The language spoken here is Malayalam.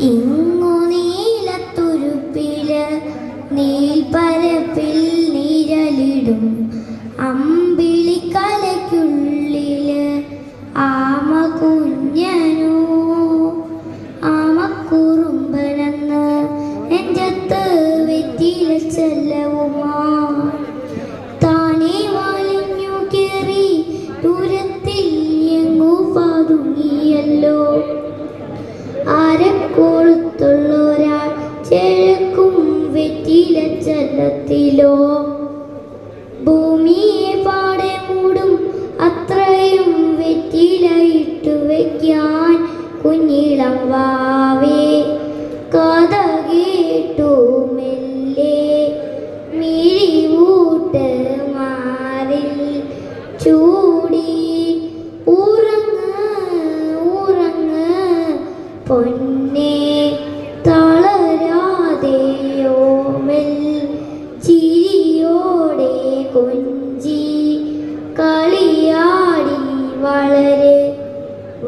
ഇങ്ങു നീലത്തുരുപ്പില് നീൽപ്പരപ്പിൽ നിഴലിടും അമ്പിളിക്കലയ്ക്കുള്ളില് ആമ കുഞ്ഞനു ആമക്കുറുമ്പനെന്ന് നെഞ്ചത്ത് വെറ്റില ചെല്ലവുമാ താനേ വലിഞ്ഞു കേറി ദൂരത്തിൽ എങ്ങു പതുങ്ങിയല്ലോ. ആരക്കോളത്തുള്ളൊരാൾ ചെഴക്കും വെറ്റില ചെല്ലത്തിലോ ഭൂമിയെ പാടെ മൂടും അത്രയും വെറ്റില ഇട്ടു വയ്ക്കാൻ കുഞ്ഞിളം വാവേ കഥ കേട്ടു മെല്ലെ മിഴിവൂട്ട് മാറിൽ ചൂടി ഉറങ്ങ് ഉറങ്ങ് പൊന്നേ.